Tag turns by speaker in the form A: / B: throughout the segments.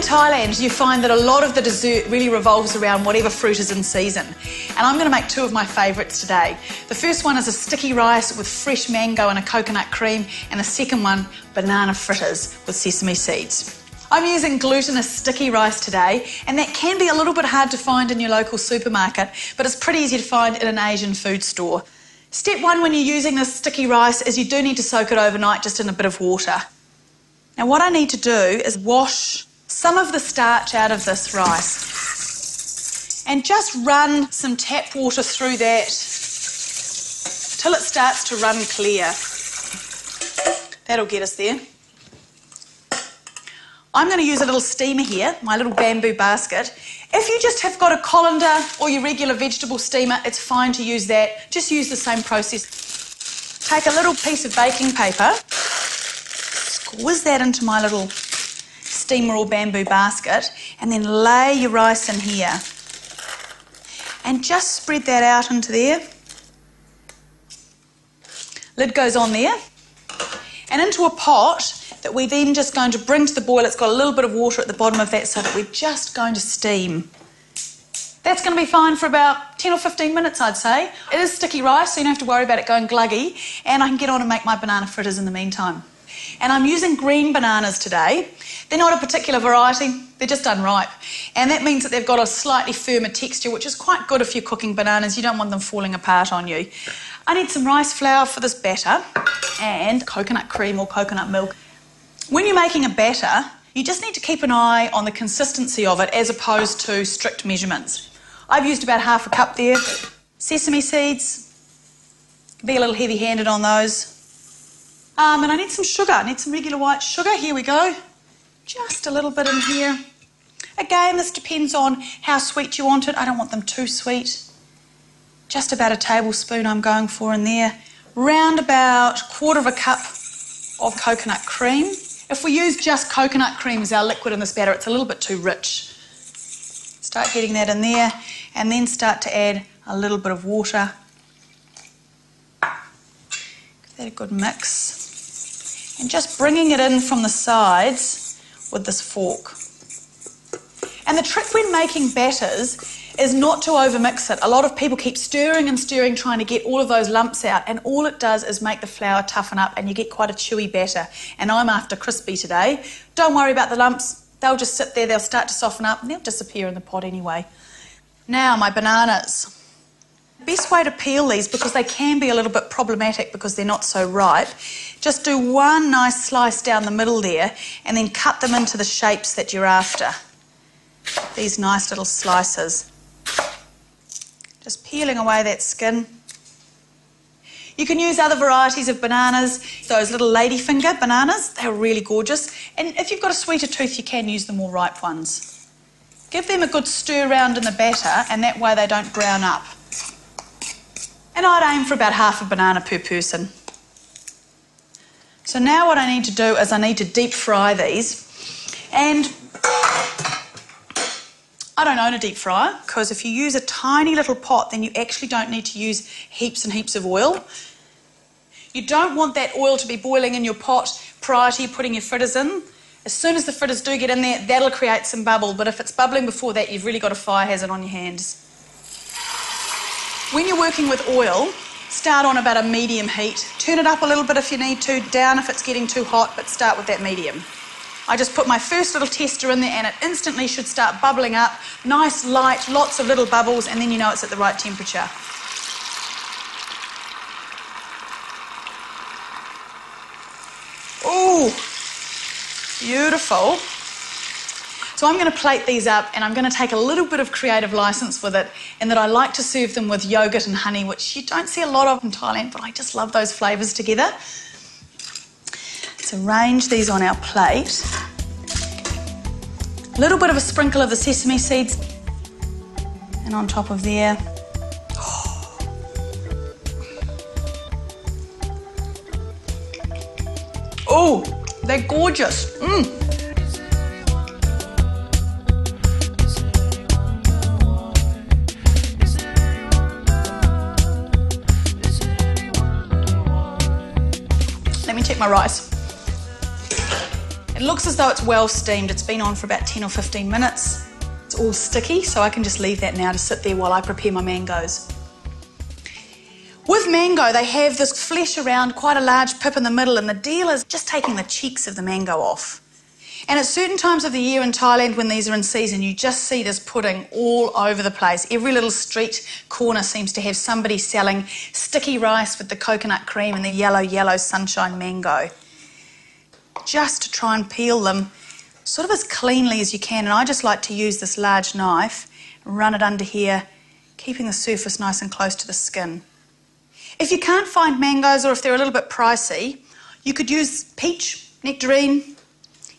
A: Thailand, you find that a lot of the dessert really revolves around whatever fruit is in season. And I'm going to make two of my favourites today. The first one is a sticky rice with fresh mango and a coconut cream, and the second one, banana fritters with sesame seeds. I'm using glutinous sticky rice today, and that can be a little bit hard to find in your local supermarket, but it's pretty easy to find in an Asian food store. Step one when you're using this sticky rice is you do need to soak it overnight just in a bit of water. Now what I need to do is wash some of the starch out of this rice and just run some tap water through that till it starts to run clear. That'll get us there. I'm going to use a little steamer here, my little bamboo basket. If you just have got a colander or your regular vegetable steamer, it's fine to use that. Just use the same process. Take a little piece of baking paper, squeeze that into my little steamer or bamboo basket, and then lay your rice in here. And just spread that out into there. Lid goes on there. And into a pot that we're then just going to bring to the boil. It's got a little bit of water at the bottom of that so that we're just going to steam. That's going to be fine for about 10 or 15 minutes, I'd say. It is sticky rice, so you don't have to worry about it going gluggy, and I can get on and make my banana fritters in the meantime. And I'm using green bananas today. They're not a particular variety, they're just unripe. And that means that they've got a slightly firmer texture, which is quite good if you're cooking bananas. You don't want them falling apart on you. I need some rice flour for this batter and coconut cream or coconut milk. When you're making a batter, you just need to keep an eye on the consistency of it as opposed to strict measurements. I've used about half a cup there. Sesame seeds, be a little heavy-handed on those. And I need some sugar. I need some regular white sugar. Here we go. Just a little bit in here. Again, this depends on how sweet you want it. I don't want them too sweet. Just about a tablespoon I'm going for in there. Round about a quarter of a cup of coconut cream. If we use just coconut cream as our liquid in this batter, it's a little bit too rich. Start getting that in there and then start to add a little bit of water. Give that a good mix. And just bringing it in from the sides with this fork. And the trick when making batters is not to overmix it. A lot of people keep stirring and stirring trying to get all of those lumps out, and all it does is make the flour toughen up and you get quite a chewy batter. And I'm after crispy today. Don't worry about the lumps. They'll just sit there, they'll start to soften up and they'll disappear in the pot anyway. Now my bananas. Best way to peel these, because they can be a little bit problematic because they're not so ripe, just do one nice slice down the middle there and then cut them into the shapes that you're after. These nice little slices. Just peeling away that skin. You can use other varieties of bananas, those little ladyfinger bananas, they're really gorgeous. And if you've got a sweeter tooth, you can use the more ripe ones. Give them a good stir around in the batter, and that way they don't brown up. And I'd aim for about half a banana per person. So now what I need to do is I need to deep fry these. And I don't own a deep fryer, because if you use a tiny little pot, then you actually don't need to use heaps and heaps of oil. You don't want that oil to be boiling in your pot prior to you putting your fritters in. As soon as the fritters do get in there, that'll create some bubble, but if it's bubbling before that, you've really got a fire hazard on your hands. When you're working with oil, start on about a medium heat. Turn it up a little bit if you need to, down if it's getting too hot, but start with that medium. I just put my first little tester in there and it instantly should start bubbling up. Nice, light, lots of little bubbles, and then you know it's at the right temperature. Ooh, beautiful. So I'm going to plate these up and I'm going to take a little bit of creative license with it, in that I like to serve them with yogurt and honey, which you don't see a lot of in Thailand, but I just love those flavours together. So arrange these on our plate. A little bit of a sprinkle of the sesame seeds and on top of there. Oh, they're gorgeous. Let me check my rice. It looks as though it's well steamed. It's been on for about 10 or 15 minutes. It's all sticky, so I can just leave that now to sit there while I prepare my mangoes. With mango, they have this flesh around, quite a large pip in the middle, and the deal is just taking the cheeks of the mango off. And at certain times of the year in Thailand when these are in season, you just see this pudding all over the place. Every little street corner seems to have somebody selling sticky rice with the coconut cream and the yellow sunshine mango. Just to try and peel them sort of as cleanly as you can. And I just like to use this large knife and run it under here, keeping the surface nice and close to the skin. If you can't find mangoes, or if they're a little bit pricey, you could use peach, nectarine,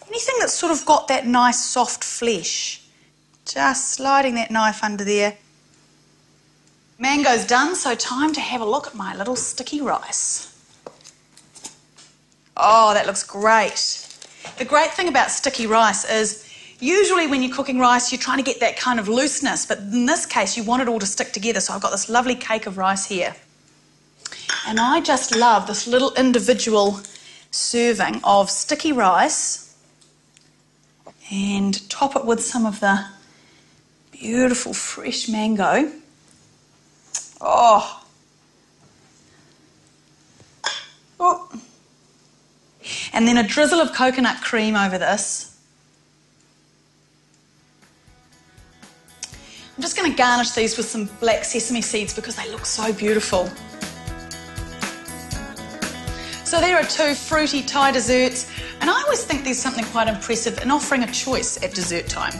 A: anything that's sort of got that nice soft flesh. Just sliding that knife under there. Mango's done, so time to have a look at my little sticky rice. Oh, that looks great. The great thing about sticky rice is usually when you're cooking rice, you're trying to get that kind of looseness, but in this case, you want it all to stick together. So I've got this lovely cake of rice here. And I just love this little individual serving of sticky rice, and top it with some of the beautiful fresh mango. Oh. And then a drizzle of coconut cream over this. I'm just going to garnish these with some black sesame seeds because they look so beautiful. So there are two fruity Thai desserts, and I always think there's something quite impressive in offering a choice at dessert time.